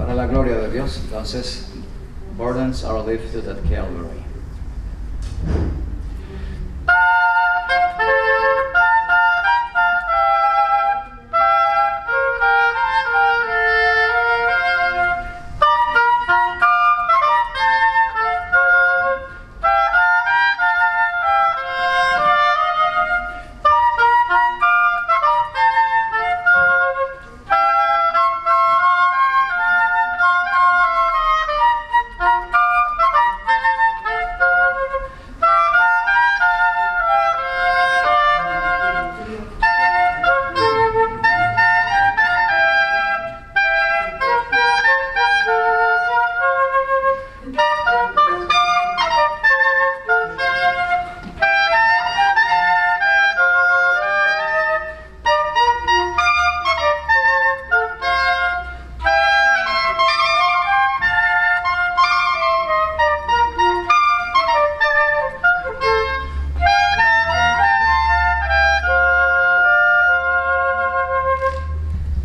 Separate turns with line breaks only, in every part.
Para la gloria de Dios, entonces, burdens are lifted at Calvary.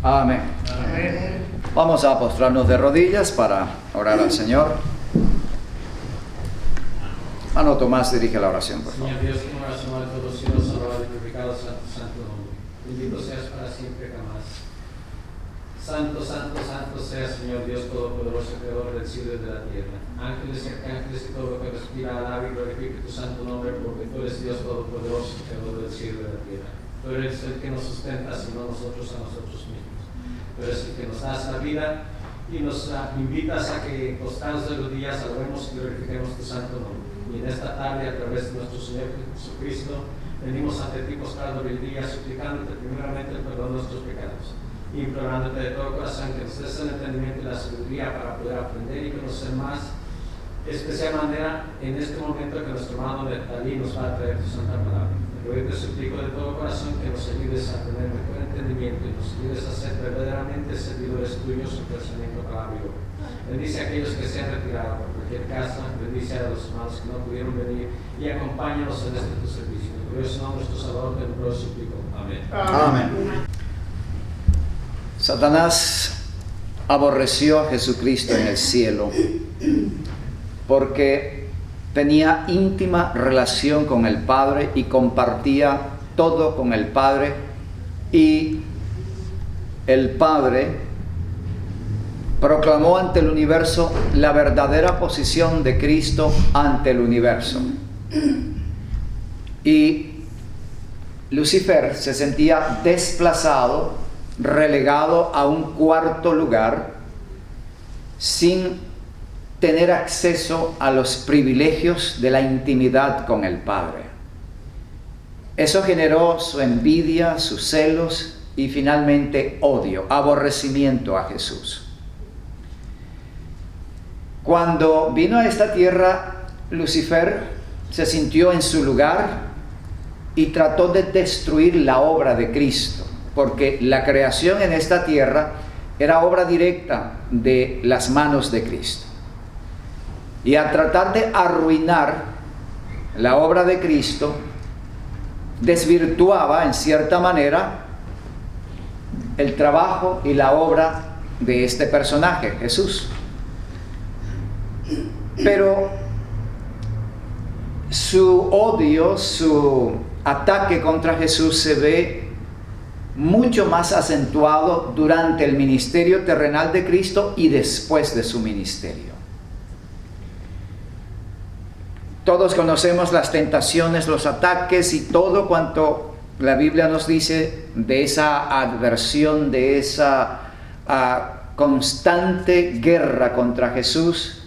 Amén. Amén. Vamos a postrarnos de rodillas para orar al Señor. Hermano Tomás dirige la oración, por favor.
Señor Dios, en oración a todos los cielos, alabado y glorificado sea tu santo nombre. Bendito seas para siempre jamás. Santo, santo, santo sea, Señor Dios Todopoderoso, Creador del cielo y de la tierra. Ángeles y arcángeles y todo lo que respira, alaba y glorifique tu santo nombre, porque tú eres Dios Todopoderoso, Creador del cielo y de la tierra. Tú eres el que nos sustenta, sino nosotros a nosotros mismos. Tú eres el que nos das la vida y nos invitas a que postrados de rodillas alabemos y glorifiquemos tu santo nombre. Y en esta tarde, a través de nuestro Señor Jesucristo, venimos ante ti postrado hoy día, suplicándote primeramente el perdón de nuestros pecados, implorándote de todo corazón que nos des el entendimiento y la sabiduría para poder aprender y conocer más, de especial manera en este momento que nuestro hermano Netalí nos va a traer tu santa palabra. Hoy te suplico de todo corazón que nos ayudes a tener mejor entendimiento y nos ayudes a ser verdaderamente servidores tuyos en pensamiento, palabra y obra. Bendice a aquellos que se han retirado por cualquier casa, bendice a los hermanos que no pudieron venir y acompáñanos en este tu servicio. Por eso, nuestro Salvador, te lo suplico. Amén.
Amén. Satanás aborreció a Jesucristo en el cielo porque tenía íntima relación con el Padre y compartía todo con el Padre, y el Padre proclamó ante el universo la verdadera posición de Cristo ante el universo. Y Lucifer se sentía desplazado, relegado a un cuarto lugar, sin tener acceso a los privilegios de la intimidad con el Padre. Eso generó su envidia, sus celos y finalmente odio, aborrecimiento a Jesús. Cuando vino a esta tierra, Lucifer se sintió en su lugar y trató de destruir la obra de Cristo, porque la creación en esta tierra era obra directa de las manos de Cristo. Y al tratar de arruinar la obra de Cristo, desvirtuaba en cierta manera el trabajo y la obra de este personaje, Jesús. Pero su odio, su ataque contra Jesús se ve mucho más acentuado durante el ministerio terrenal de Cristo y después de su ministerio. Todos conocemos las tentaciones, los ataques y todo cuanto la Biblia nos dice de esa adversión, de esa constante guerra contra Jesús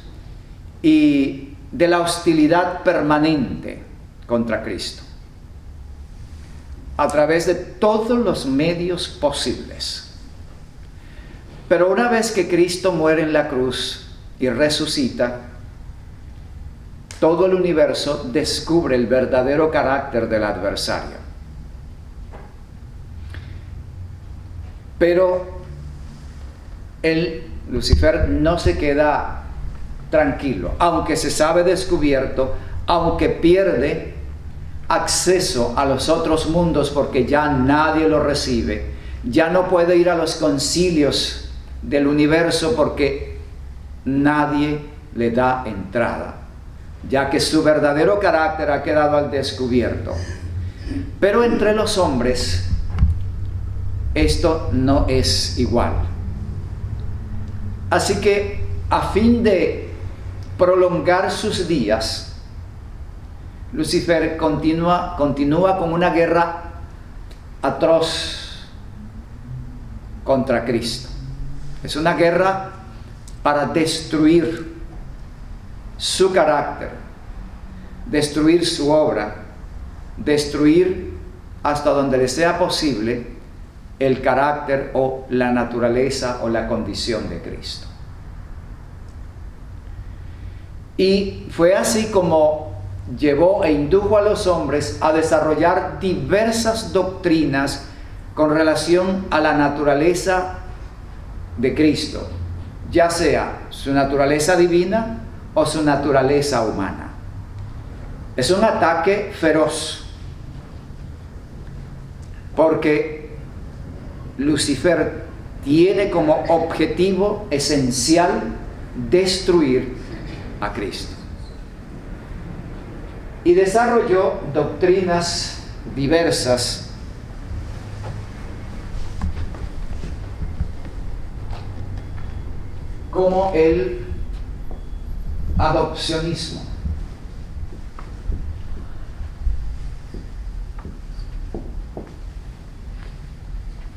y de la hostilidad permanente contra Cristo, a través de todos los medios posibles. Pero una vez que Cristo muere en la cruz y resucita, todo el universo descubre el verdadero carácter del adversario. Pero Lucifer no se queda tranquilo, aunque se sabe descubierto, aunque pierde acceso a los otros mundos porque ya nadie lo recibe, ya no puede ir a los concilios del universo porque nadie le da entrada, ya que su verdadero carácter ha quedado al descubierto. Pero entre los hombres esto no es igual. Así que a fin de prolongar sus días, Lucifer continúa con una guerra atroz contra Cristo. Es una guerra para destruir su carácter, destruir su obra, destruir hasta donde le sea posible el carácter o la naturaleza o la condición de Cristo. Y fue así como llevó e indujo a los hombres a desarrollar diversas doctrinas con relación a la naturaleza de Cristo, ya sea su naturaleza divina o su naturaleza humana. Es un ataque feroz, porque Lucifer tiene como objetivo esencial destruir a Cristo. Y desarrolló doctrinas diversas como el adopcionismo,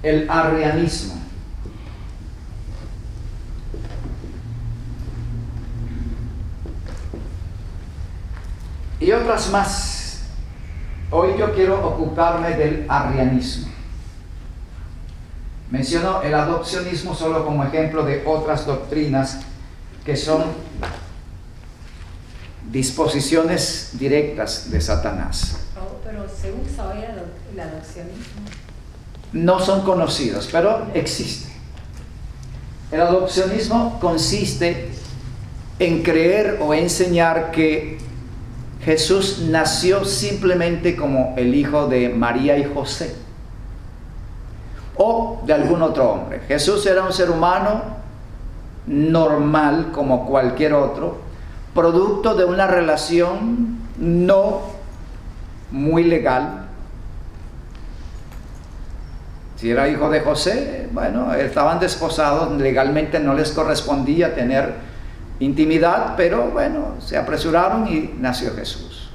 el arrianismo, y otras más. Hoy yo quiero ocuparme del arrianismo. Menciono el adopcionismo solo como ejemplo de otras doctrinas que son disposiciones directas de Satanás.
Pero se usa hoy el adopcionismo.
No son conocidos, pero existe. El adopcionismo consiste en creer o enseñar que Jesús nació simplemente como el hijo de María y José o de algún otro hombre. Jesús era un ser humano normal como cualquier otro, producto de una relación no muy legal. Si era hijo de José, bueno, estaban desposados, legalmente no les correspondía tener intimidad, pero bueno, se apresuraron y nació Jesús.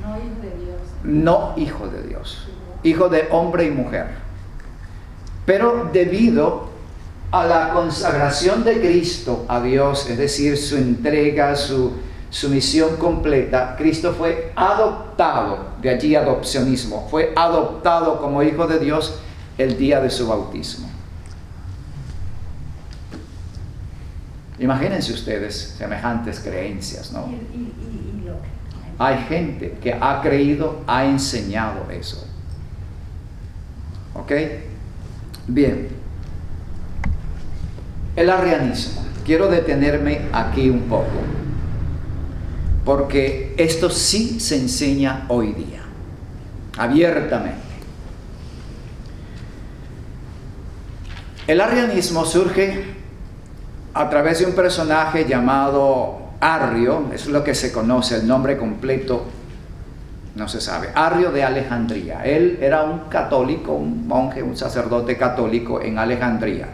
No hijo de Dios.
No hijo de Dios, hijo de hombre y mujer. Pero debido a la consagración de Cristo a Dios, es decir, su entrega, su misión completa, Cristo fue adoptado, de allí adopcionismo, fue adoptado como hijo de Dios el día de su bautismo. Imagínense ustedes semejantes creencias, ¿no? Hay gente que ha creído, ha enseñado eso. ¿Ok? Bien. El arrianismo. Quiero detenerme aquí un poco, porque esto sí se enseña hoy día, abiertamente. El arrianismo surge a través de un personaje llamado Arrio, es lo que se conoce, el nombre completo no se sabe, Arrio de Alejandría. Él era un católico, un monje, un sacerdote católico en Alejandría.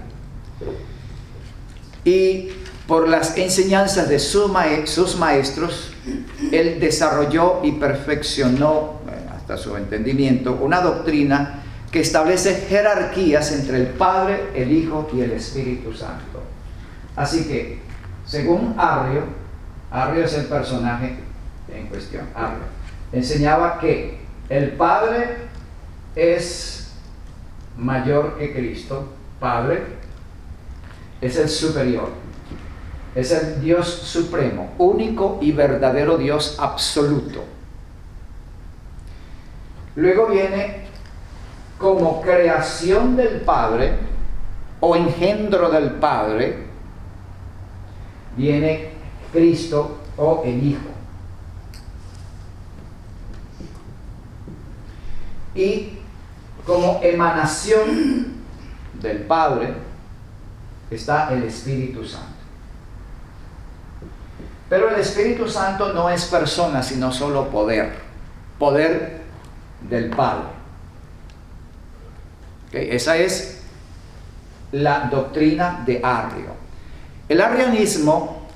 Y por las enseñanzas de sus maestros, él desarrolló y perfeccionó, hasta su entendimiento, una doctrina que establece jerarquías entre el Padre, el Hijo y el Espíritu Santo. Así que, según Arrio es el personaje en cuestión, Arrio enseñaba que el Padre es mayor que Cristo, Padre, es el superior, es el Dios supremo, único y verdadero Dios absoluto. Luego viene como creación del Padre o engendro del Padre, viene Cristo o el Hijo. Y como emanación del Padre está el Espíritu Santo. Pero el Espíritu Santo no es persona, sino solo poder. Poder del Padre. ¿Okay? Esa es la doctrina de Arrio. El arrianismo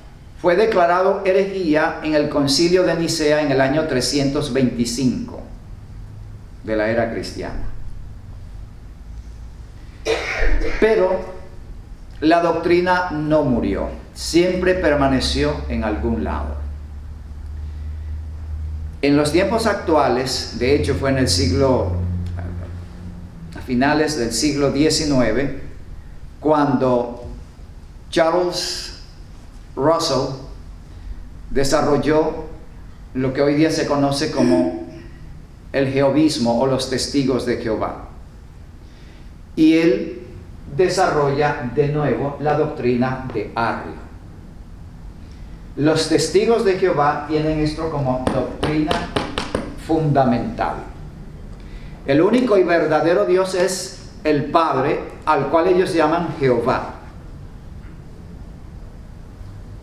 fue declarado herejía en el Concilio de Nicea en el año 325 de la era cristiana. Pero la doctrina no murió, siempre permaneció en algún lado. En los tiempos actuales, de hecho fue a finales del siglo XIX, cuando Charles Russell desarrolló lo que hoy día se conoce como el jehovismo o los testigos de Jehová. Y él desarrolla de nuevo la doctrina de Arrio. Los testigos de Jehová tienen esto como doctrina fundamental. El único y verdadero Dios es el Padre, al cual ellos llaman Jehová.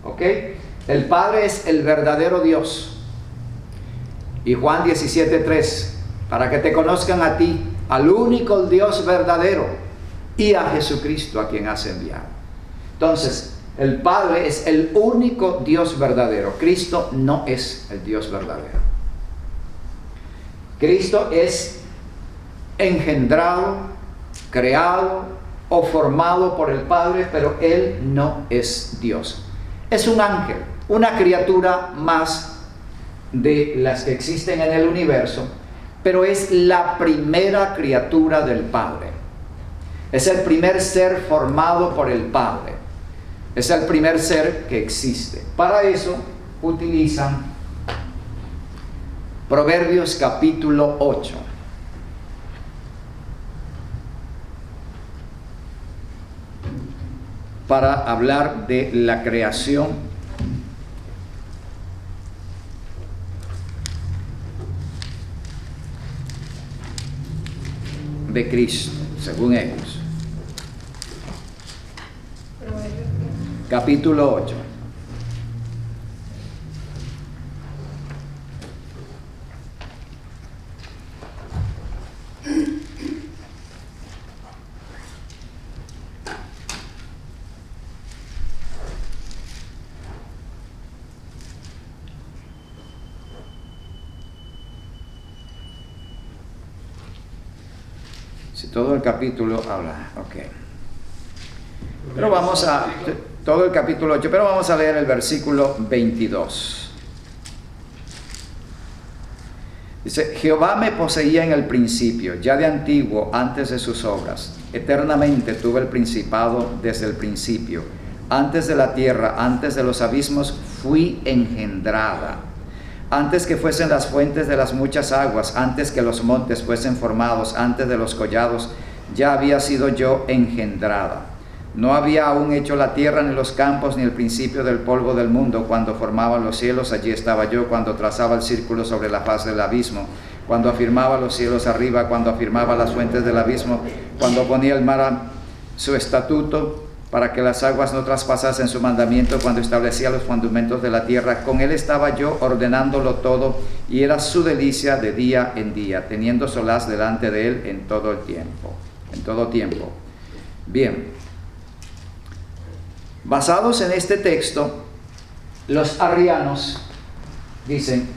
¿Ok? El Padre es el verdadero Dios. Y Juan 17:3, para que te conozcan a ti, al único Dios verdadero, y a Jesucristo a quien has enviado. Entonces, el Padre es el único Dios verdadero. Cristo no es el Dios verdadero. Cristo es engendrado, creado o formado por el Padre, pero Él no es Dios. Es un ángel, una criatura más de las que existen en el universo, pero es la primera criatura del Padre. Es el primer ser formado por el Padre. Es el primer ser que existe. Para eso utilizan Proverbios capítulo 8. Para hablar de la creación de Cristo, según ellos. Capítulo 8. Si todo el capítulo habla, ok. Pero vamos a... todo el capítulo 8, pero vamos a leer el versículo 22. Dice: Jehová me poseía en el principio, ya de antiguo, antes de sus obras. Eternamente tuve el principado desde el principio. Antes de la tierra, antes de los abismos, fui engendrada. Antes que fuesen las fuentes de las muchas aguas, antes que los montes fuesen formados, antes de los collados, ya había sido yo engendrada. No había aún hecho la tierra, ni los campos, ni el principio del polvo del mundo. Cuando formaba los cielos, allí estaba yo. Cuando trazaba el círculo sobre la faz del abismo, cuando afirmaba los cielos arriba, cuando afirmaba las fuentes del abismo, cuando ponía el mar a su estatuto, para que las aguas no traspasasen su mandamiento, cuando establecía los fundamentos de la tierra. Con él estaba yo ordenándolo todo, y era su delicia de día en día, teniendo solaz delante de él en todo el tiempo. En todo tiempo. Bien. Basados en este texto, los arrianos dicen: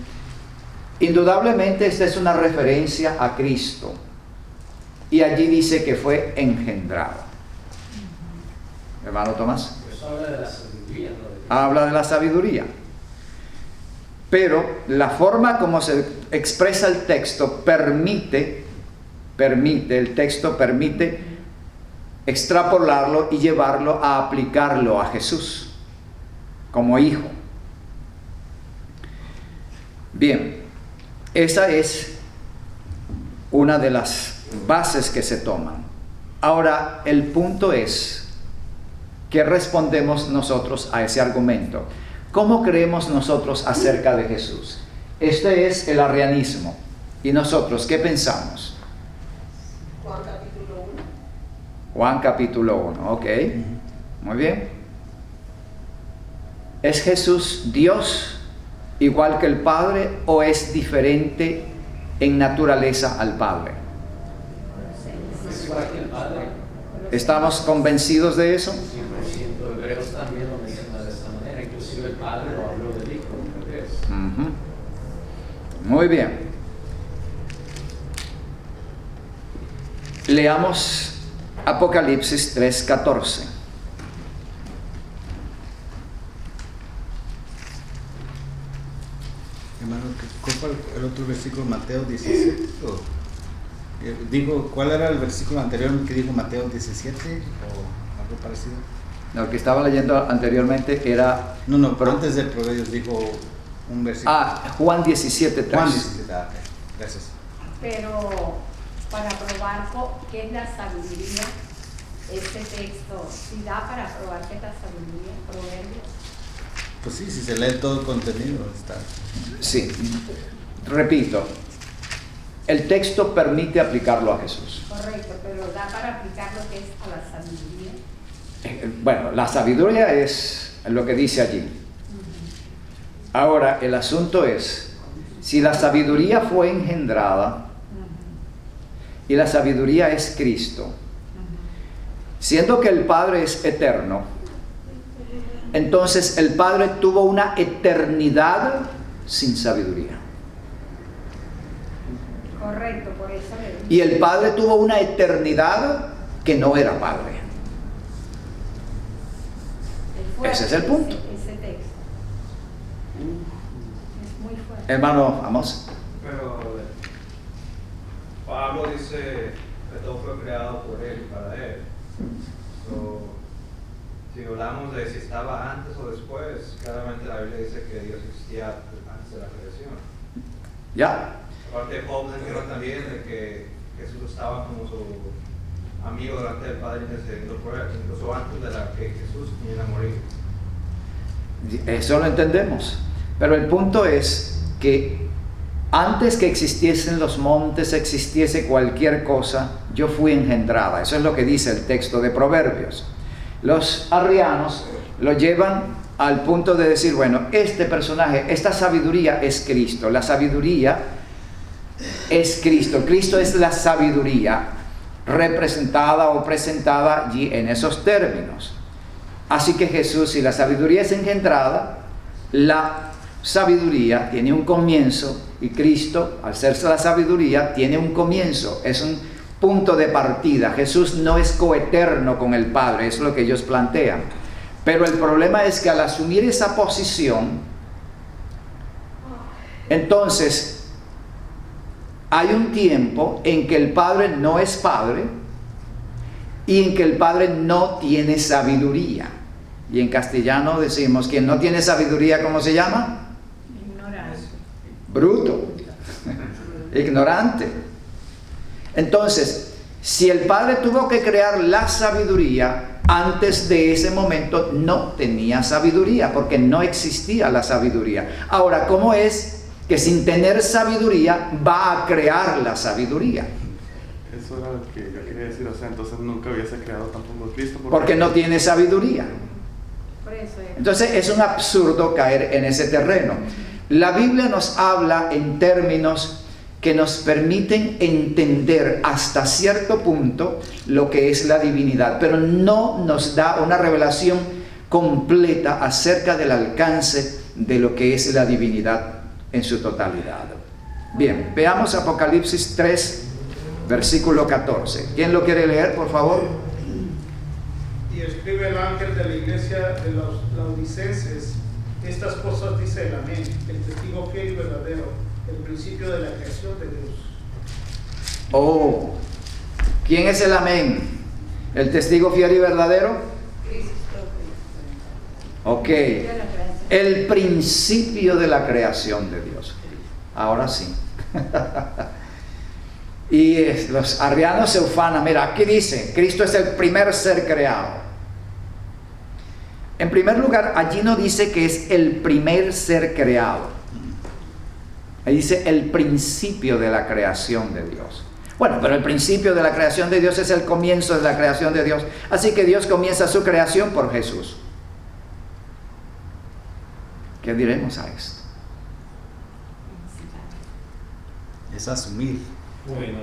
indudablemente esta es una referencia a Cristo, y allí dice que fue engendrado. Hermano Tomás.
Eso habla de la sabiduría, ¿no?
Habla de la sabiduría. Pero la forma como se expresa el texto permite extrapolarlo y llevarlo a aplicarlo a Jesús como hijo. Bien, esa es una de las bases que se toman. Ahora, el punto es: ¿qué respondemos nosotros a ese argumento? ¿Cómo creemos nosotros acerca de Jesús? Este es el arrianismo. ¿Y nosotros qué pensamos?
Juan capítulo
Juan capítulo 1, ok. Muy bien. ¿Es Jesús Dios igual que el Padre o es diferente en naturaleza al Padre?
Es igual que el Padre.
¿Estamos convencidos de eso?
100%. Hebreos también lo menciona de esta manera. Inclusive el Padre lo habló del Hijo.
Ujú. Muy bien. Leamos Apocalipsis 3:14.
Hermano, ¿cuál fue el otro versículo? Mateo 17. Digo, ¿cuál era el versículo anterior que dijo Mateo 17 o algo parecido?
Lo que estaba leyendo anteriormente era...
No, pero antes de Proverbios dijo un versículo.
Juan 17:3.
Juan 17, ok, gracias.
Pero para probar qué es la sabiduría, este texto, si da para probar qué es la sabiduría, Proverbios.
Pues sí, si se lee todo el contenido, está.
Sí, repito, el texto permite aplicarlo a Jesús.
Correcto, pero da para aplicar lo que es a la sabiduría.
Bueno, la sabiduría es lo que dice allí. Ahora, el asunto es, si la sabiduría fue engendrada y la sabiduría es Cristo, siendo que el Padre es eterno, entonces el Padre tuvo una eternidad sin sabiduría.
Correcto, por eso le digo.
Y el Padre tuvo una eternidad que no era Padre. Ese es el punto.
Ese texto. Es muy fuerte.
Hermano, vamos.
Pero Pablo dice que todo fue creado por él y para él. So, si hablamos de si estaba antes o después, claramente la Biblia dice que Dios existía antes de la creación.
¿Ya?
Aparte, Pablo mencionó también de que Jesús estaba como su amigo delante del Padre intercediendo por él, incluso antes de la que Jesús viniera a morir.
Eso lo entendemos. Pero el punto es que antes que existiesen los montes, existiese cualquier cosa, yo fui engendrada. Eso es lo que dice el texto de Proverbios. Los arrianos lo llevan al punto de decir, bueno, este personaje, esta sabiduría es Cristo. La sabiduría es Cristo. Cristo es la sabiduría representada o presentada allí en esos términos. Así que Jesús, si la sabiduría es engendrada, la sabiduría tiene un comienzo y Cristo, al ser la sabiduría, tiene un comienzo, es un punto de partida. Jesús no es coeterno con el Padre, es lo que ellos plantean. Pero el problema es que al asumir esa posición, entonces hay un tiempo en que el Padre no es Padre y en que el Padre no tiene sabiduría. Y en castellano decimos, quien no tiene sabiduría, ¿cómo se llama?
Ignorante.
Bruto, ignorante. Entonces, si el Padre tuvo que crear la sabiduría, antes de ese momento no tenía sabiduría, porque no existía la sabiduría. Ahora, ¿cómo es que sin tener sabiduría va a crear la sabiduría?
Eso era lo que yo quería decir, o sea, entonces nunca hubiese creado tampoco Cristo.
Porque no tiene sabiduría.
Por eso es.
Entonces es un absurdo caer en ese terreno. La Biblia nos habla en términos que nos permiten entender hasta cierto punto lo que es la divinidad, pero no nos da una revelación completa acerca del alcance de lo que es la divinidad en su totalidad. Bien, veamos Apocalipsis 3, versículo 14. ¿Quién lo quiere leer, por favor?
Y escribe el ángel de la iglesia de los laodicenses: estas cosas dice el Amén, el testigo fiel y verdadero, el principio de la creación de Dios.
Oh, ¿quién es el Amén? ¿El testigo fiel y verdadero? Ok, el principio de la creación de Dios. Ahora sí. Y los arrianos se ufanan. Mira, aquí dice, Cristo es el primer ser creado. En primer lugar, allí no dice que es el primer ser creado. Ahí dice el principio de la creación de Dios. Bueno, pero el principio de la creación de Dios es el comienzo de la creación de Dios. Así que Dios comienza su creación por Jesús. ¿Qué diremos a esto?
Es asumir.
Bueno,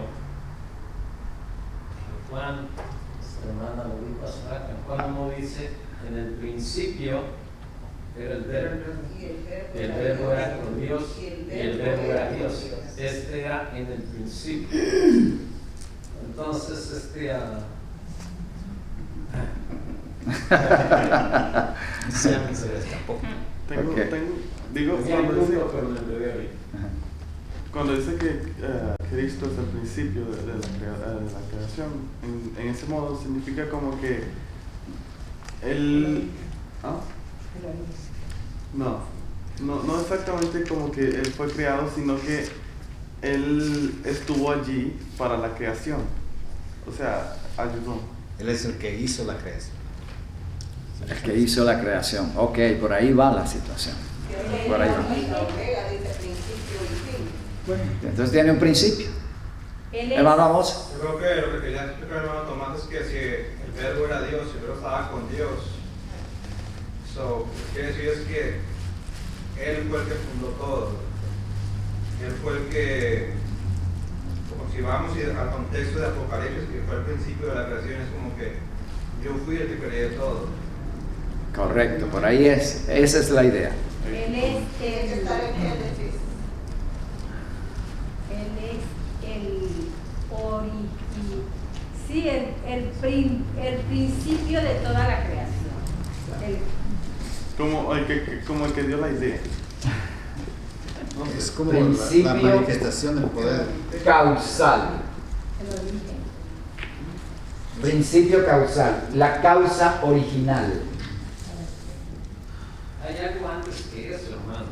Juan, nuestra hermana lo dijo hace rato, en Juan 1 dice, en el principio era el verbo, el verbo era con Dios y el verbo era Dios. Este era en el principio. Entonces,
Se le escapó.
Cuando dice que Cristo es el principio de la creación, en ese modo significa como que Él... ¿ah? No exactamente como que Él fue creado, sino que Él estuvo allí para la creación. O sea, ayudó.
Él es el que hizo la creación.
El que hizo la creación. Ok, por ahí va la situación. Por ahí va. Bueno, entonces tiene un principio. Hermano, vamos.
Yo creo que lo que quería explicar, hermano Tomás, es que si el verbo era Dios y el verbo estaba con Dios, lo que quiere decir es que Él fue el que fundó todo. Él fue el que, como si vamos al contexto de Apocalipsis, que fue el principio de la creación, es como que yo fui el que creé todo.
Correcto, por ahí es. Esa es la idea.
Él es el principio de toda la creación.
Como el que dio la idea.
Es como
Principio
la manifestación del poder.
Causal.
El origen.
Principio causal. La causa original.
hay algo antes que eso, hermano.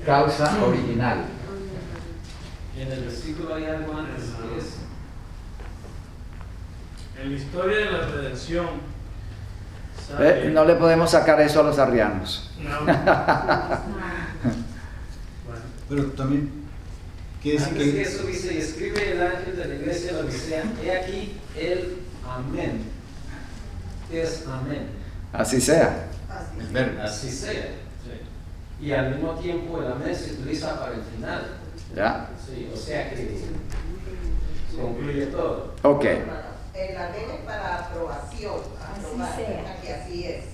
Causa original.
En el versículo hay algo antes que eso.
En la historia de la redención, ¿sabe?
No le podemos sacar eso a los arrianos.
No.
Pero también quiere decir
Antes que
que
eso dice, y escribe el ángel de la iglesia de la Odisea, he aquí el amén. ¿Qué es amén?
Así sea.
el verbo.
Así sea. Y al mismo tiempo el amén se utiliza para el final.
¿Ya?
Sí, o sea que concluye todo.
Ok.
El amén es para aprobación, aprobar,
Así sea.
que así es.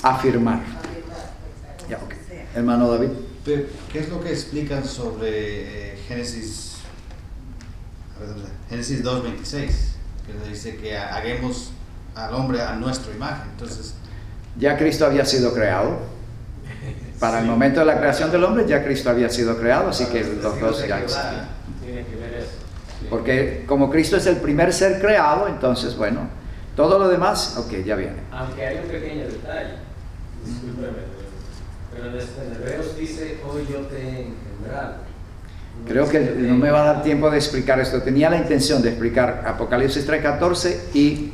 Afirmar.
Afirmar,
Ya, ok. Hermano David.
Pero, ¿qué es lo que explican sobre Génesis 2:26? Que dice que hagamos al hombre a nuestra imagen. Entonces,
Ya Cristo había sido creado. Para el momento de la creación del hombre, ya Cristo había sido creado, así que los dos ya existían.
Tiene que ver eso. Sí.
Porque como Cristo es el primer ser creado, entonces, bueno, todo lo demás, ok, ya viene.
Aunque hay un pequeño detalle, discúlpeme, pero en Hebreos dice, hoy yo te he engendrado.
Creo que no me va a dar tiempo de explicar esto. Tenía la intención de explicar Apocalipsis 3:14 y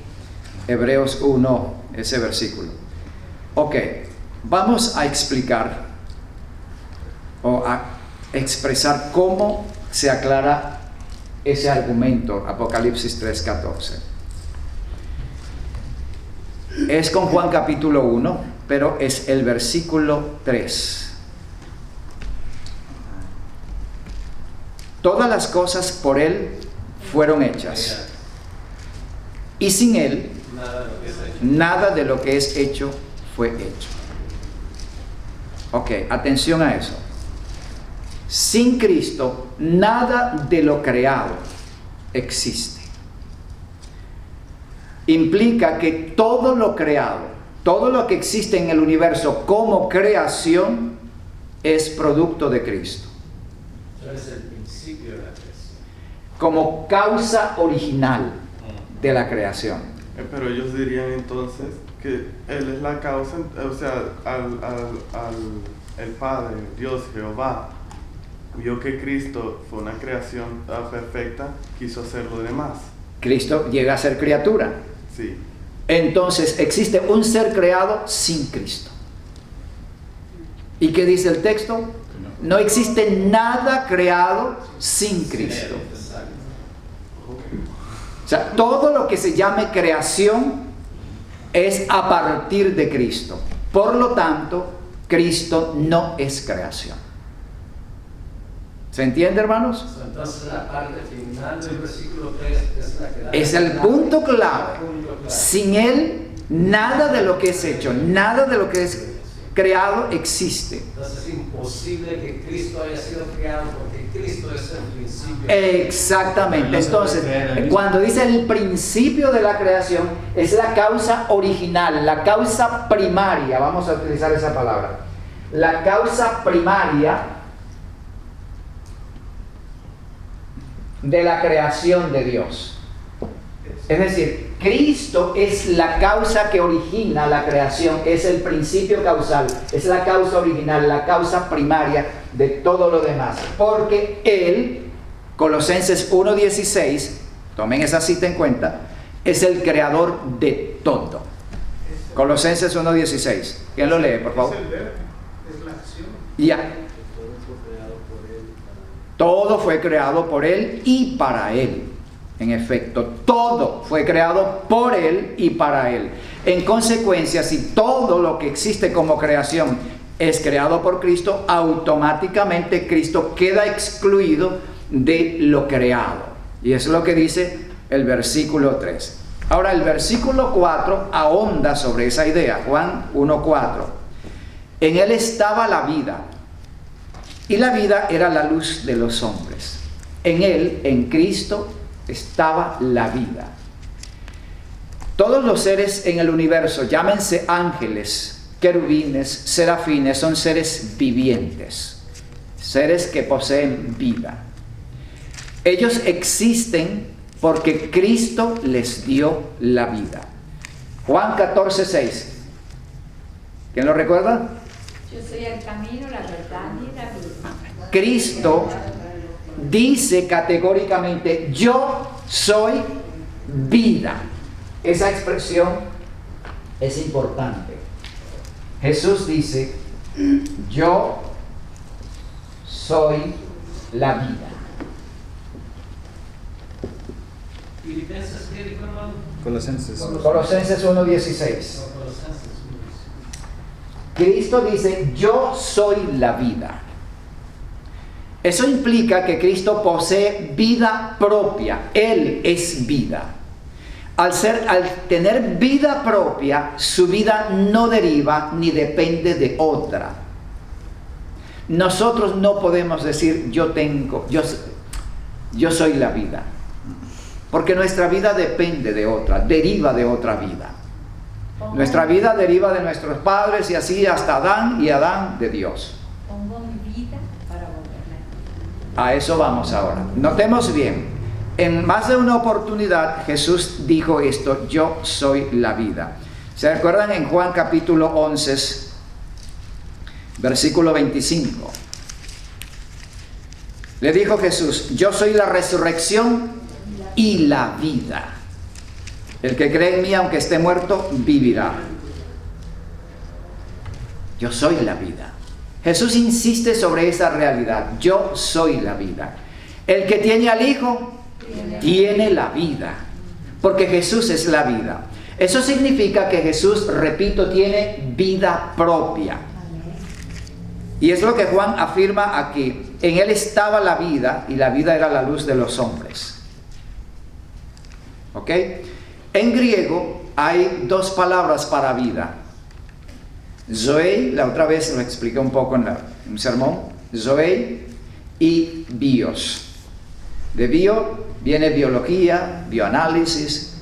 Hebreos 1, ese versículo. Ok, vamos a explicar o a expresar cómo se aclara ese argumento, Apocalipsis 3:14. Es con Juan capítulo 1, pero es el versículo 3. Todas las cosas por Él fueron hechas, y sin Él
Nada de lo que es hecho.
nada de lo que es hecho fue hecho. Ok, atención a eso. Sin Cristo, nada de lo creado existe. Implica que todo lo creado, todo lo que existe en el universo como creación, es producto de Cristo.
Eso es el principio de la creación.
Como causa original de la creación.
Pero ellos dirían entonces que Él es la causa, o sea, el Padre, Dios, Jehová, vio que Cristo fue una creación perfecta, quiso hacer lo demás.
Cristo llega a ser criatura.
Sí.
Entonces existe un ser creado sin Cristo. ¿Y qué dice el texto? No existe nada creado sin Cristo. O sea, todo lo que se llame creación es a partir de Cristo. Por lo tanto, Cristo no es creación. ¿Se entiende, hermanos?
Entonces la parte final del versículo 3 es la que da.
Es el punto clave. Sin Él, nada de lo que es hecho, nada de lo que es creado existe.
Entonces es imposible que Cristo haya sido creado porque Cristo es el principio.
Exactamente. Entonces, cuando dice el principio de la creación, es la causa original, la causa primaria. Vamos a utilizar esa palabra. La causa primaria de la creación de Dios. Es decir, Cristo es la causa que origina la creación, es el principio causal, es la causa original, la causa primaria de todo lo demás. Porque Él, Colosenses 1:16, tomen esa cita en cuenta, es el creador de todo. Colosenses 1:16. ¿Quién lo lee, por favor?
Es el verbo, es la acción.
Ya. Todo fue creado por Él y para Él. En efecto, todo fue creado por Él y para Él. En consecuencia, si todo lo que existe como creación es creado por Cristo, automáticamente Cristo queda excluido de lo creado. Y eso es lo que dice el versículo 3. Ahora, el versículo 4 ahonda sobre esa idea. Juan 1:4. En Él estaba la vida, y la vida era la luz de los hombres. En Él, en Cristo, estaba la vida. Todos los seres en el universo, llámense ángeles, querubines, serafines, son seres vivientes, seres que poseen vida. Ellos existen porque Cristo les dio la vida. Juan 14:6. ¿Quién lo recuerda?
Yo soy el camino, la verdad y la vida.
Cristo dice categóricamente: yo soy vida. Esa expresión es importante. Jesús dice: yo soy la vida.
¿Filipenses qué dijo, hermano?
Colosenses.
Colosenses 1:16. Cristo dice: yo soy la vida. Eso implica que Cristo posee vida propia. Él es vida. Al tener vida propia, su vida no deriva ni depende de otra. Nosotros no podemos decir yo soy la vida, porque nuestra vida depende de otra, deriva de otra vida. Nuestra vida deriva de nuestros padres y así hasta Adán, y Adán de Dios.
Pongo mi vida para gobernar.
A eso vamos ahora. Notemos bien, en más de una oportunidad Jesús dijo esto: yo soy la vida. ¿Se acuerdan en Juan capítulo 11, versículo 25? Le dijo Jesús: yo soy la resurrección y la vida. El que cree en mí, aunque esté muerto, vivirá. Yo soy la vida. Jesús insiste sobre esa realidad. Yo soy la vida. El que tiene al Hijo, tiene la vida. Porque Jesús es la vida. Eso significa que Jesús, repito, tiene vida propia. Y es lo que Juan afirma aquí. En Él estaba la vida, y la vida era la luz de los hombres. ¿Ok? En griego hay dos palabras para vida. Zoe, la otra vez lo expliqué un poco en un sermón. Zoe y bios. De bio viene biología, bioanálisis,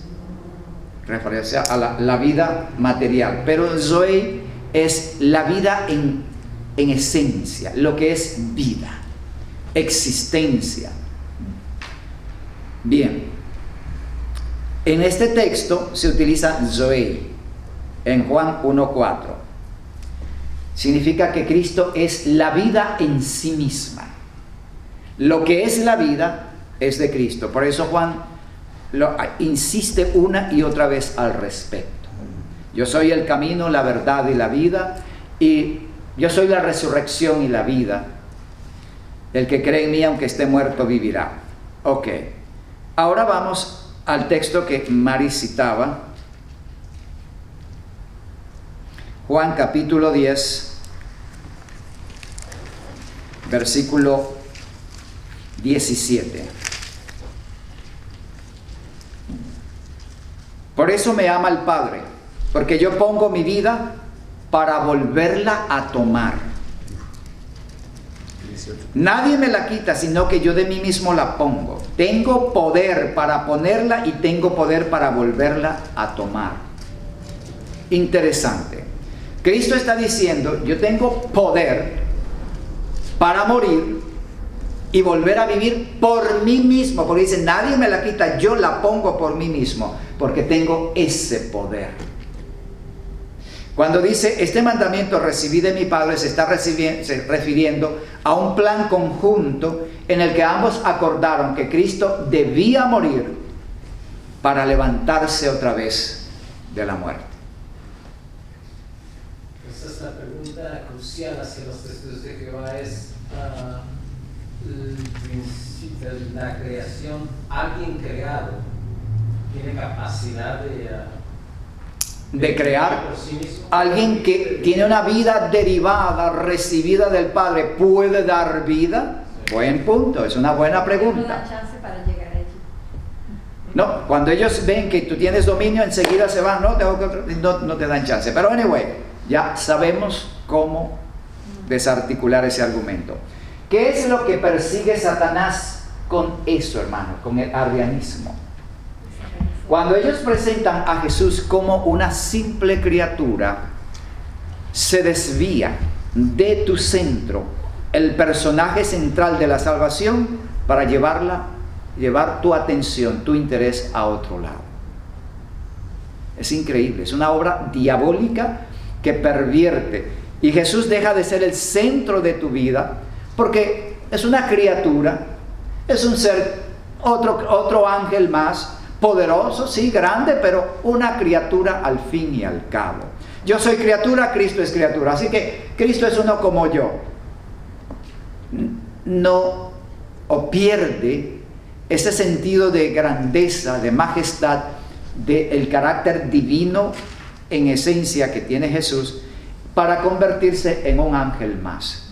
referencia a la vida material. Pero Zoe es la vida en esencia, lo que es vida, existencia. Bien. En este texto se utiliza Zoe en Juan 1:4. Significa que Cristo es la vida en sí misma. Lo que es la vida es de Cristo. Por eso Juan insiste una y otra vez al respecto. Yo soy el camino, la verdad y la vida, y yo soy la resurrección y la vida. El que cree en mí, aunque esté muerto, vivirá. Ok. Ahora vamos al texto que Mari citaba. Juan capítulo 10, versículo 17. Por eso me ama el Padre, porque yo pongo mi vida para volverla a tomar. Nadie me la quita, sino que yo de mí mismo la pongo. Tengo poder para ponerla y tengo poder para volverla a tomar. Interesante. Cristo está diciendo, yo tengo poder para morir y volver a vivir por mí mismo, porque dice, nadie me la quita, yo la pongo por mí mismo, porque tengo ese poder. Cuando dice, este mandamiento recibí de mi Padre, se está refiriendo a un plan conjunto en el que ambos acordaron que Cristo debía morir para levantarse otra vez de la muerte.
Esa es la pregunta crucial hacia los testigos de Jehová, es el principio de la creación. ¿Alguien creado tiene capacidad de
crear?
por sí mismo?
Alguien que tiene una vida derivada, recibida del Padre, ¿puede dar vida? Sí. Buen punto, es una buena pregunta.
No da chance para llegar allí.
No, cuando ellos ven que tú tienes dominio, enseguida se van, no te dan chance. Pero anyway, ya sabemos cómo desarticular ese argumento. ¿Qué es lo que persigue Satanás con eso, hermano? Con el arrianismo. Cuando ellos presentan a Jesús como una simple criatura, se desvía de tu centro el personaje central de la salvación para llevar tu atención, tu interés a otro lado. Es increíble, es una obra diabólica que pervierte. Y Jesús deja de ser el centro de tu vida porque es una criatura, es un ser, otro ángel más, poderoso, sí, grande, pero una criatura al fin y al cabo. Yo soy criatura, Cristo es criatura, así que Cristo es uno como yo. No, o pierde ese sentido de grandeza, de majestad, del carácter divino en esencia que tiene Jesús, para convertirse en un ángel más.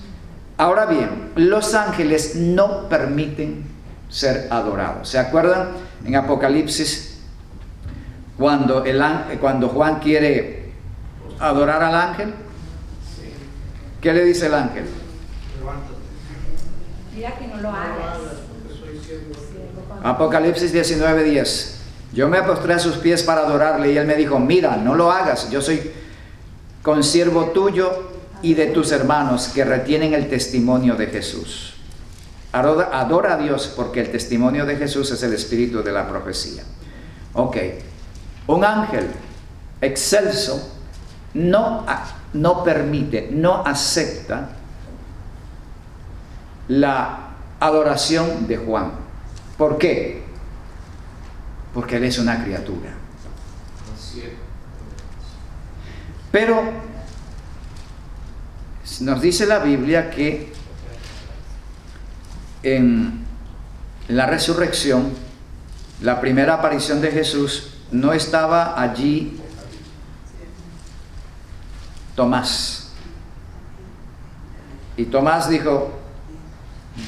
Ahora bien, los ángeles no permiten ser adorados. ¿Se acuerdan en Apocalipsis cuando Juan quiere adorar al ángel? ¿Qué le dice el ángel?
Mira que no lo hagas.
Apocalipsis 19:10. Yo me postré a sus pies para adorarle y él me dijo, mira, no lo hagas, yo soy consiervo tuyo y de tus hermanos que retienen el testimonio de Jesús. Adora a Dios porque el testimonio de Jesús es el espíritu de la profecía. Ok, un ángel excelso no permite, no acepta la adoración de Juan. ¿Por qué? Porque él es una criatura. Pero nos dice la Biblia que en la resurrección, la primera aparición de Jesús, no estaba allí Tomás. Y Tomás dijo,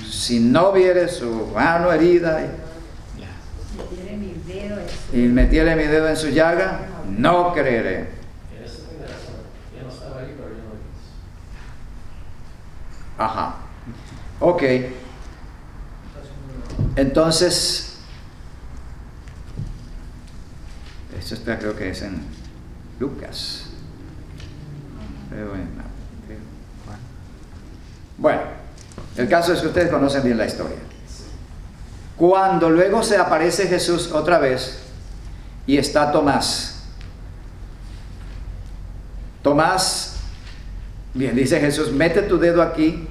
si no viere su mano herida y metiere mi dedo en su llaga, no creeré. Ajá. Ok. Entonces, esto está, creo que es en Lucas. Bueno, el caso es que ustedes conocen bien la historia. Cuando luego se aparece Jesús otra vez y está Tomás. Tomás, bien, dice Jesús, mete tu dedo aquí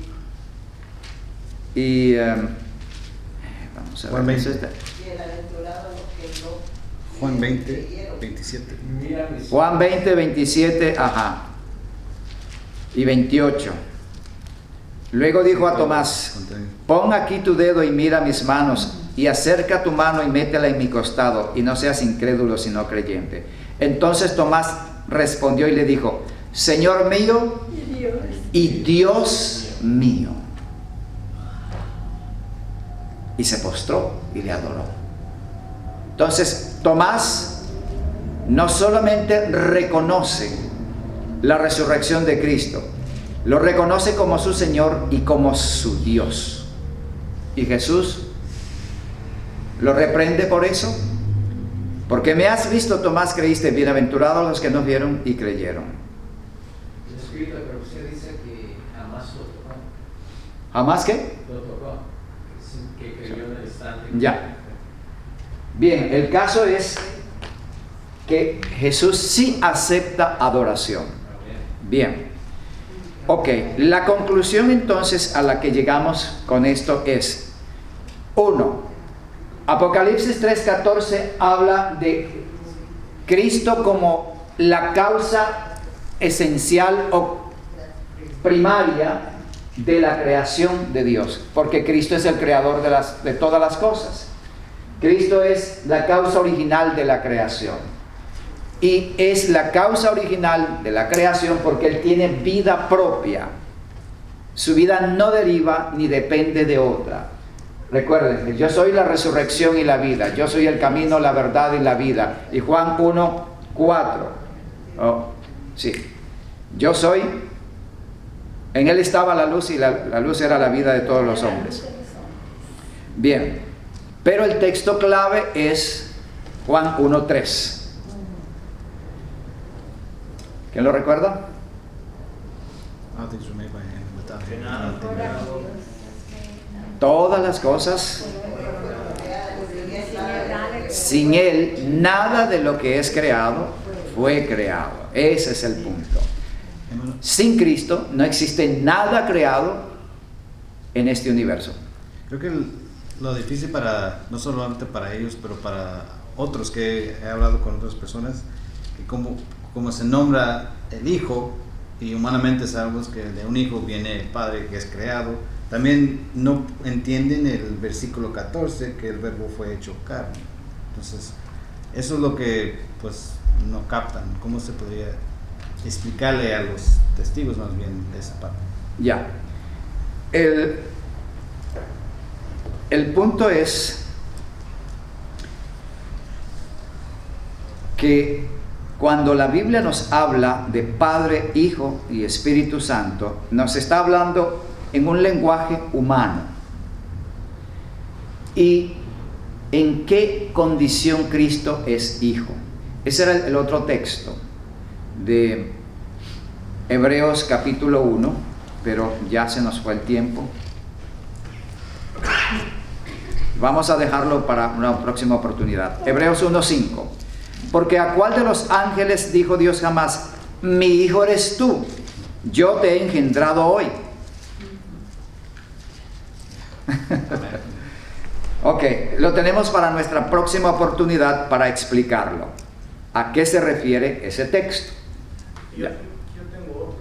y vamos a ver.
Juan 20, 27.
Juan 20, 27, ajá, y 28. Luego dijo a Tomás: pon aquí tu dedo y mira mis manos, y acerca tu mano y métela en mi costado, y no seas incrédulo sino creyente. Entonces Tomás respondió y le dijo: Señor mío y Dios mío. Y se postró y le adoró. Entonces Tomás no solamente reconoce la resurrección de Cristo, lo reconoce como su Señor y como su Dios. Y Jesús lo reprende por eso. Porque me has visto, Tomás, creíste. Bienaventurados los que no vieron y creyeron.
El Espíritu de profecía dice que jamás lo tocó.
¿Jamás qué?
Lo tocó. Que creyó en el instante.
Ya. Bien, el caso es que Jesús sí acepta adoración. Bien. Ok, la conclusión entonces a la que llegamos con esto es: 1. Apocalipsis 3:14 habla de Cristo como la causa esencial o primaria de la creación de Dios, porque Cristo es el creador de todas las cosas. Cristo es la causa original de la creación. Y es la causa original de la creación porque Él tiene vida propia. Su vida no deriva ni depende de otra. Recuerden que yo soy la resurrección y la vida. Yo soy el camino, la verdad y la vida. Y Juan 1:4. Sí. Yo soy. En Él estaba la luz y la luz era la vida de todos los hombres. Bien. Pero el texto clave es Juan 1:3. ¿Quién lo recuerda? Todas las cosas, sin Él, nada de lo que es creado fue creado. Ese es el punto. Sin Cristo no existe nada creado en este universo.
Creo que lo difícil no solamente para ellos, pero para otros que he hablado con otras personas, que como se nombra el Hijo, y humanamente sabemos que de un hijo viene el Padre que es creado, también no entienden el versículo 14, que el verbo fue hecho carne. Entonces, eso es lo que pues no captan. ¿Cómo se podría explicarle a los testigos más bien de esa parte?
Ya. El punto es que cuando la Biblia nos habla de Padre, Hijo y Espíritu Santo, nos está hablando en un lenguaje humano. ¿Y en qué condición Cristo es Hijo? Ese era el otro texto de Hebreos capítulo 1, pero ya se nos fue el tiempo. Vamos a dejarlo para una próxima oportunidad. Hebreos 1:5. Porque ¿a cuál de los ángeles dijo Dios jamás: mi hijo eres tú, yo te he engendrado hoy? Ok, lo tenemos para nuestra próxima oportunidad para explicarlo. ¿A qué se refiere ese texto?
Yo tengo otro,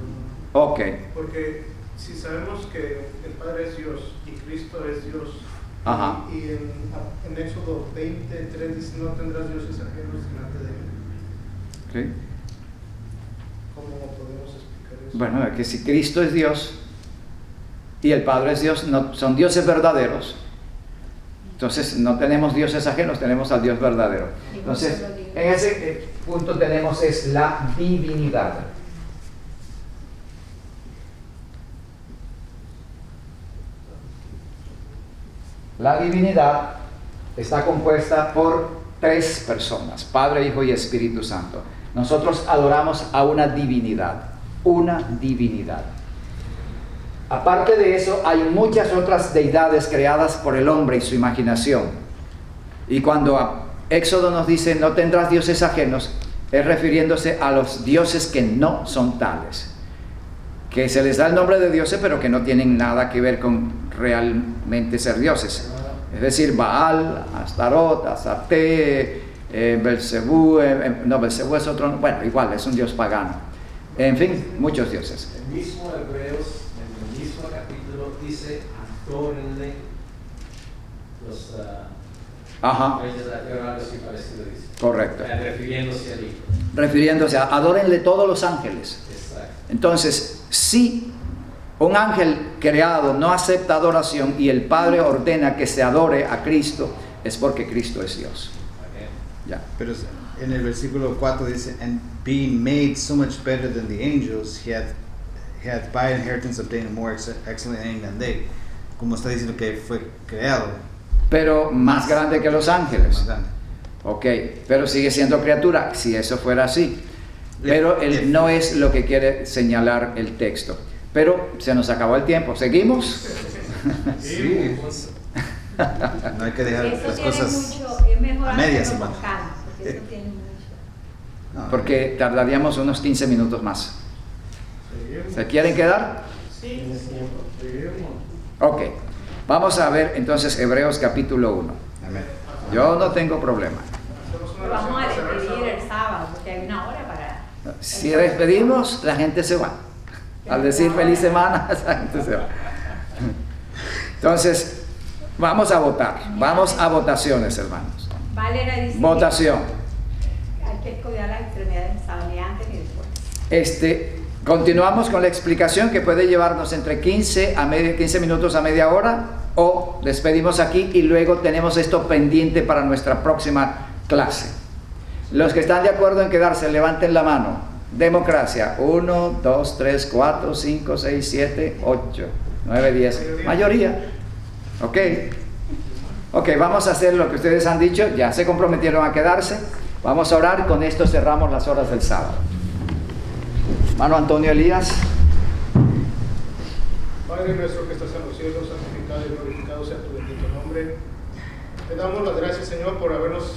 ¿no?
Ok.
Porque si sabemos que el Padre es Dios y Cristo es Dios,
Ajá.
y en Éxodo 20:3 dice: no tendrás dioses ajenos delante de Él.
Ok.
¿Cómo podemos explicar eso?
Bueno, que si Cristo es Dios y el Padre es Dios, no, son dioses verdaderos. Entonces no tenemos dioses ajenos, tenemos al Dios verdadero. Entonces, en ese punto tenemos es la divinidad. La divinidad está compuesta por 3 personas: Padre, Hijo y Espíritu Santo. Nosotros adoramos a una divinidad. Aparte de eso, hay muchas otras deidades creadas por el hombre y su imaginación. Y cuando Éxodo nos dice: no tendrás dioses ajenos, es refiriéndose a los dioses que no son tales, que se les da el nombre de dioses, pero que no tienen nada que ver con realmente ser dioses. Es decir, Baal, Astarot, Asarte, Belcebú, no, Belcebú es otro, bueno, igual, es un dios pagano. En fin, muchos dioses.
El mismo Hebreos, en el mismo mismo capítulo dice, adórenle los
Ajá,
reyes de la tierra, algo así parecido dice.
correcto.
Refiriéndose al Hijo.
Refiriéndose a adórenle todos los ángeles.
Exacto.
Entonces, si un ángel creado no acepta adoración y el Padre ordena que se adore a Cristo, es porque Cristo es Dios.
Ok.
Ya.
Pero en el versículo 4 dice, and being made so much better than the angels, he hath by inheritance obtained a more excellent name than they. Como está diciendo que fue creado.
Pero más grande que los ángeles.
Más grande.
Ok, pero sigue siendo criatura, si eso fuera así. Pero él no es lo que quiere señalar el texto. Pero se nos acabó el tiempo. ¿Seguimos?
Sí. No hay que dejar
Eso
las
tiene
cosas
mucho, es mejor
a medias,
hacerlo con
hermano.
calma, porque eso tiene mucho.
No,
Porque tardaríamos unos 15 minutos más. ¿Se quieren quedar?
¿Tienes tiempo?
Ok, vamos a ver entonces Hebreos capítulo 1.
amén.
Yo no tengo problema.
Hacemos una
Pero vamos a
oración para cerrar el
despedir
sábado.
el sábado, porque hay una hora para...
Si despedimos, la gente se va. Al decir feliz semana, la gente se va. Entonces, vamos a votar. Vamos a votaciones, hermanos.
Valera dice
Votación.
que hay que cuidar las extremidades ni antes ni después.
Continuamos con la explicación que puede llevarnos entre 15 minutos a media hora, o despedimos aquí y luego tenemos esto pendiente para nuestra próxima clase. Los que están de acuerdo en quedarse, levanten la mano. Democracia, 1, 2, 3, 4, 5, 6, 7, 8, 9, 10. Mayoría. Ok, vamos a hacer lo que ustedes han dicho. Ya se comprometieron a quedarse. Vamos a orar. Con esto cerramos las horas del sábado. Hermano Antonio Elías.
Padre nuestro que estás en los cielos, santificado y glorificado sea tu bendito nombre. Te damos las gracias, Señor, por habernos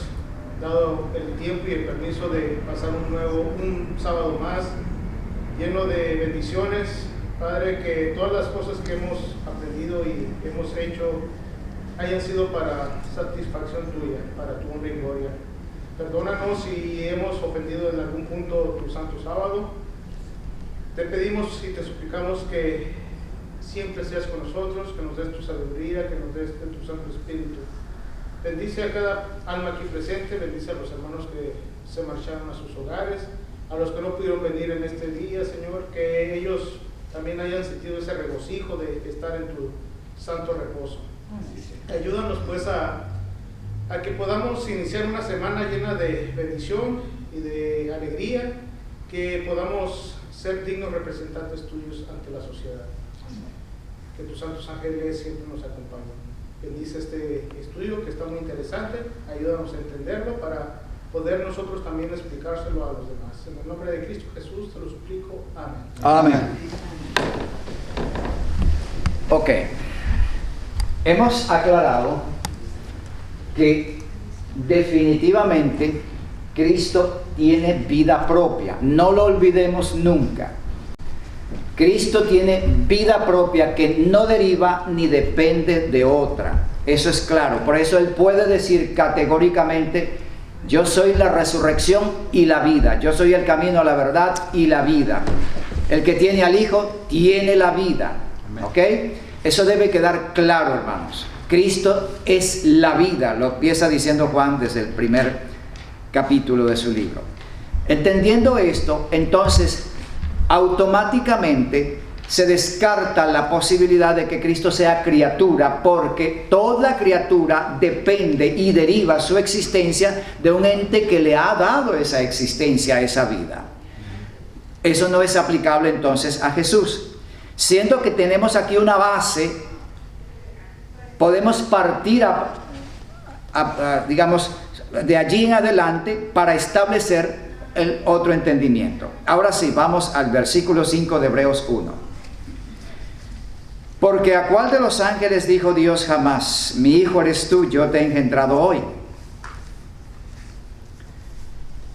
dado el tiempo y el permiso de pasar un sábado más lleno de bendiciones. Padre, que todas las cosas que hemos aprendido y hemos hecho hayan sido para satisfacción tuya, para tu honra y gloria. Perdónanos si hemos ofendido en algún punto tu santo sábado. Te pedimos y te suplicamos que siempre seas con nosotros, que nos des tu sabiduría, que nos des de tu Santo Espíritu. Bendice a cada alma aquí presente, bendice a los hermanos que se marcharon a sus hogares, a los que no pudieron venir en este día, Señor, que ellos también hayan sentido ese regocijo de estar en tu santo reposo. Ayúdanos pues a que podamos iniciar una semana llena de bendición y de alegría, que podamos ser dignos representantes tuyos ante la sociedad. Que tus santos ángeles siempre nos acompañen. Bendice este estudio que está muy interesante, ayúdanos a entenderlo para poder nosotros también explicárselo a los demás. En el nombre de Cristo Jesús te lo suplico. Amén.
Amén. Ok. Hemos aclarado que definitivamente Cristo tiene vida propia. No lo olvidemos nunca. Cristo tiene vida propia que no deriva ni depende de otra. Eso es claro. Por eso Él puede decir categóricamente: yo soy la resurrección y la vida. Yo soy el camino, la verdad y la vida. El que tiene al Hijo tiene la vida. ¿Ok? Eso debe quedar claro, hermanos. Cristo es la vida. Lo empieza diciendo Juan desde el primer capítulo de su libro. Entendiendo esto, entonces automáticamente se descarta la posibilidad de que Cristo sea criatura, porque toda criatura depende y deriva su existencia de un ente que le ha dado esa existencia, esa vida. Eso no es aplicable entonces a Jesús. Siendo que tenemos aquí una base, podemos partir digamos, de allí en adelante para establecer el otro entendimiento. Ahora sí, vamos al versículo 5 de Hebreos 1. Porque ¿a cuál de los ángeles dijo Dios jamás: mi hijo eres tú, yo te he engendrado hoy?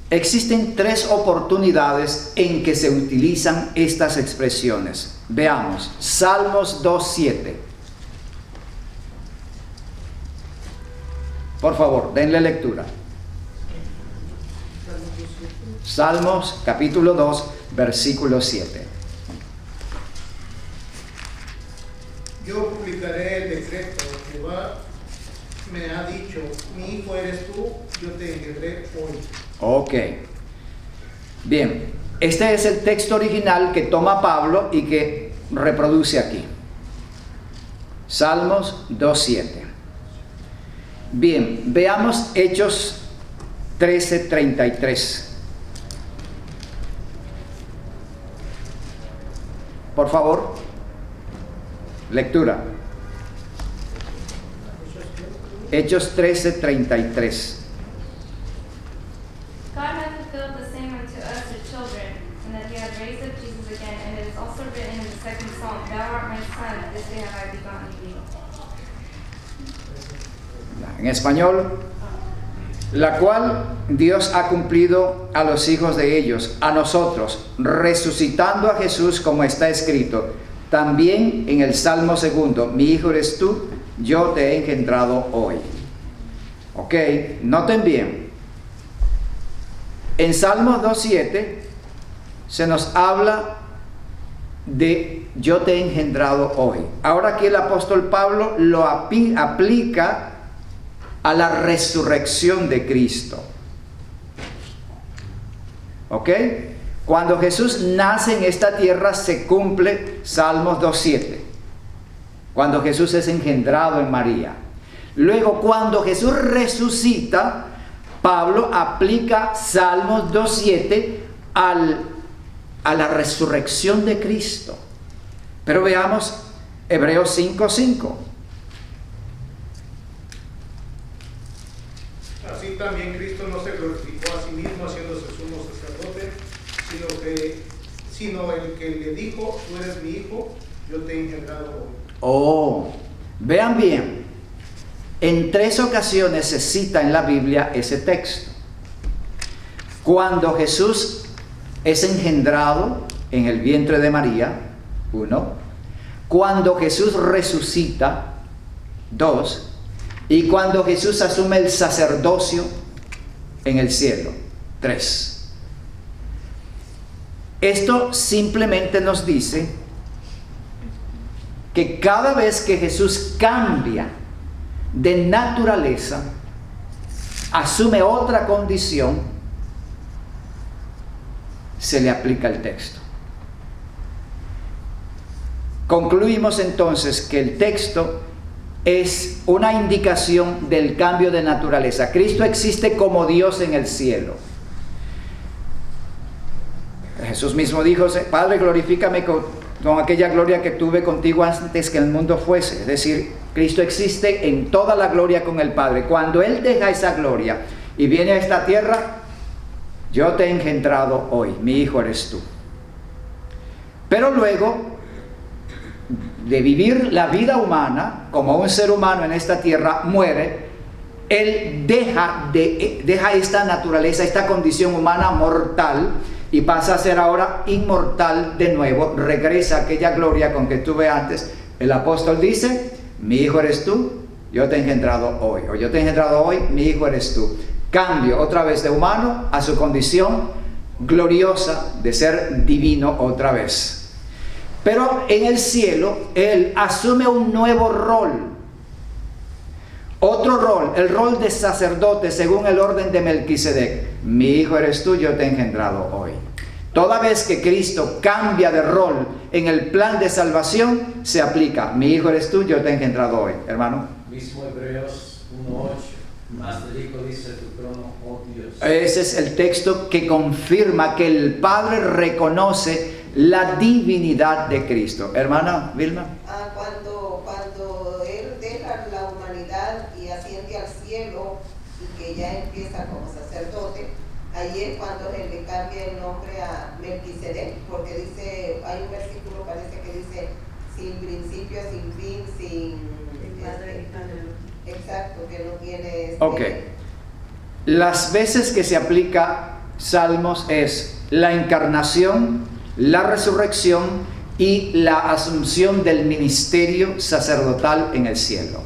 Existen tres oportunidades en que se utilizan estas expresiones. Veamos, Salmos 2:7. Por favor, denle lectura. Salmos capítulo 2, versículo 7.
me ha dicho, mi hijo eres tú, yo te engendré hoy.
Ok. Bien, este es el texto original que toma Pablo y que reproduce aquí. Salmos 2:7. Bien, veamos Hechos 13:33. Por favor, lectura. Hechos 13:33.
God hath fulfilled the same unto us the children, and that he hath raised up Jesus again, and it is also written in the second psalm, Thou art my son, this day have I begotten thee.
En español, la cual Dios ha cumplido a los hijos de ellos, a nosotros, resucitando a Jesús como está escrito, también en el Salmo 2, mi hijo eres tú, yo te he engendrado hoy. Ok, noten bien. En Salmos 2:7 se nos habla de yo te he engendrado hoy. Ahora aquí el apóstol Pablo lo aplica a la resurrección de Cristo. ¿Ok? Cuando Jesús nace en esta tierra se cumple Salmos 2:7. Cuando Jesús es engendrado en María. Luego, cuando Jesús resucita, Pablo aplica Salmos 2:7 a la resurrección de Cristo. Pero veamos Hebreos 5:5.
Así también Cristo no se glorificó a sí mismo haciéndose sumo sacerdote, sino el que le dijo, tú eres mi hijo, yo te he engendrado hoy.
Oh, vean bien, en 3 ocasiones se cita en la Biblia ese texto. Cuando Jesús es engendrado en el vientre de María, 1. Cuando Jesús resucita, 2. Y cuando Jesús asume el sacerdocio en el cielo, 3. Esto simplemente nos dice que cada vez que Jesús cambia de naturaleza, asume otra condición, se le aplica el texto. Concluimos entonces que el texto es una indicación del cambio de naturaleza. Cristo existe como Dios en el cielo. Jesús mismo dijo, Padre, glorifícame con aquella gloria que tuve contigo antes que el mundo fuese. Es decir, Cristo existe en toda la gloria con el Padre. Cuando Él deja esa gloria y viene a esta tierra, yo te he engendrado hoy, mi hijo eres tú. Pero luego de vivir la vida humana, como un ser humano en esta tierra, muere, Él deja esta naturaleza, esta condición humana mortal, y pasa a ser ahora inmortal de nuevo, regresa a aquella gloria con que tuve antes. El apóstol dice, mi hijo eres tú, yo te he engendrado hoy, o yo te he engendrado hoy, mi hijo eres tú. Cambio otra vez de humano a su condición gloriosa de ser divino otra vez. Pero en el cielo, Él asume un nuevo rol. Otro rol, el rol de sacerdote según el orden de Melquisedec. Mi hijo eres tú, yo te he engendrado hoy. Toda vez que Cristo cambia de rol en el plan de salvación, se aplica. Mi hijo eres tú, yo te he engendrado hoy. Hermano.
Mismo Hebreos 1:8. Más del Hijo dice tu trono, oh Dios.
Ese es el texto que confirma que el Padre reconoce la divinidad de Cristo. Hermana Vilma.
Cuando Él deja la humanidad y asciende al cielo y que ya empieza como sacerdote, ahí es cuando Él le cambia el nombre a Melquisedec, porque dice, hay un versículo parece que dice, sin principio, sin fin, sin... Exacto, que no tiene...
Ok. Las veces que se aplica Salmos es la encarnación, la resurrección y la asunción del ministerio sacerdotal en el cielo.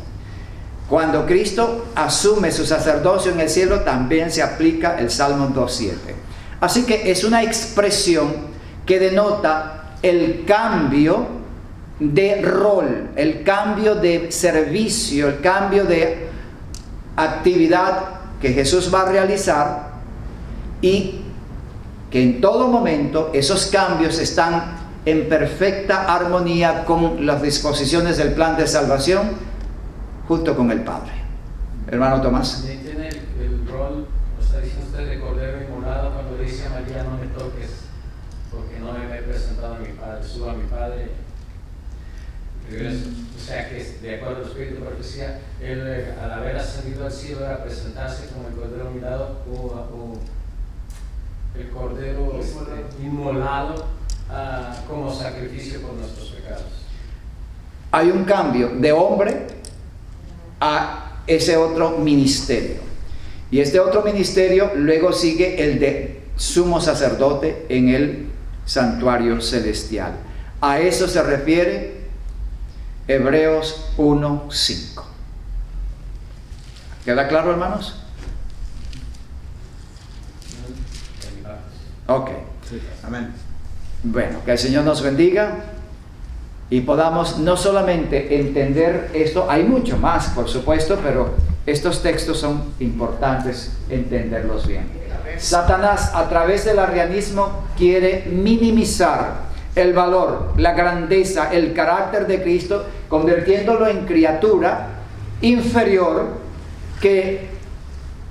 Cuando Cristo asume su sacerdocio en el cielo, también se aplica el Salmo 2:7. Así que es una expresión que denota el cambio de rol, el cambio de servicio, el cambio de actividad que Jesús va a realizar y que en todo momento esos cambios están en perfecta armonía con las disposiciones del plan de salvación junto con el Padre. Hermano Tomás.
También tiene el rol, lo está diciendo usted, de cordero inmolado cuando le dice a María: no me toques, porque no me he presentado a mi Padre, subo a mi Padre, regreso. O sea que, de acuerdo al Espíritu de profecía, él al haber ascendido al cielo era presentarse como el cordero inmolado o el cordero inmolado como sacrificio por nuestros pecados.
Hay un cambio de hombre a ese otro ministerio. Y este otro ministerio luego sigue el de sumo sacerdote en el santuario celestial. A eso se refiere Hebreos 1:5. ¿Queda claro, hermanos? Ok.
Sí, amén.
Bueno, que el Señor nos bendiga y podamos no solamente entender esto, hay mucho más, por supuesto, pero estos textos son importantes entenderlos bien. Satanás, a través del arrianismo, quiere minimizar el valor, la grandeza, el carácter de Cristo, convirtiéndolo en criatura inferior que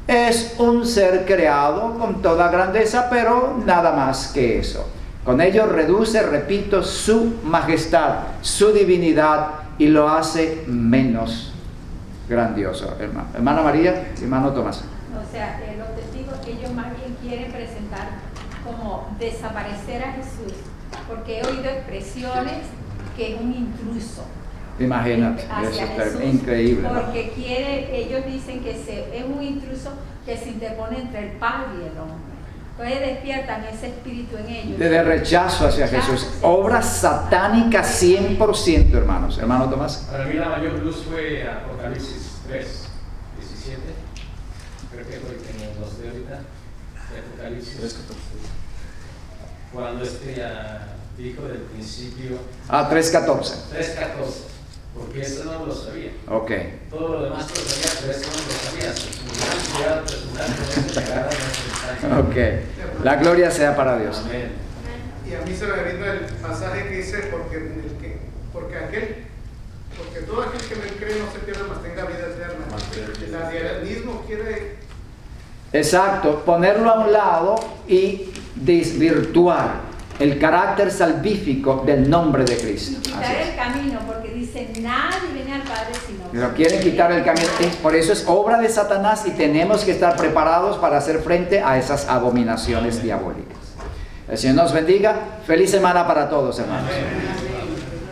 es un ser creado con toda grandeza, pero nada más que eso. Con ello reduce, repito, su majestad, su divinidad y lo hace menos grandioso, hermano. Hermana María, hermano Tomás.
O sea, los testigos, ellos más bien quieren presentar como desaparecer a Jesús, porque he oído expresiones que es un intruso.
Imagínate, eso es increíble, ¿no?
Porque ellos dicen que es un intruso que se interpone entre el Padre y el hombre. Entonces despiertan ese espíritu en ellos.
De rechazo hacia Jesús. Obra satánica 100%, hermanos. Hermano Tomás.
Para mí la mayor luz fue Apocalipsis 3:17. Creo que fue el que nos dio ahorita. De Apocalipsis 3:14. Cuando dijo del principio.
3:14.
3:14. Porque eso no lo sabía.
Ok.
Todo lo demás lo sabía, pero eso no lo sabía.
Ok. La gloria sea para Dios.
Amén.
Y a mí se me vino el pasaje que dice, porque todo aquel que me cree no se pierda, mas tenga vida eterna. El arrianismo quiere...
Exacto, ponerlo a un lado y desvirtuar el carácter salvífico del nombre de Cristo.
Y quitar el camino, porque dice, nadie viene al Padre sino...
Pero quieren quitar el camino, por eso es obra de Satanás y tenemos que estar preparados para hacer frente a esas abominaciones diabólicas. El Señor nos bendiga. Feliz semana para todos, hermanos.
Amén.